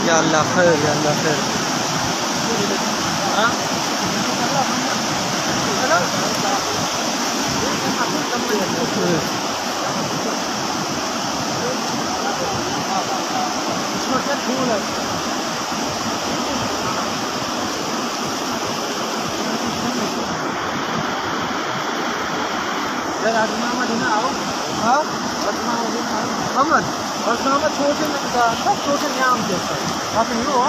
या अल्लाह खैर, या अल्लाह खैर। हाँ मोहम्मद और छोटे छोटे नाम जैसा आप नहीं हो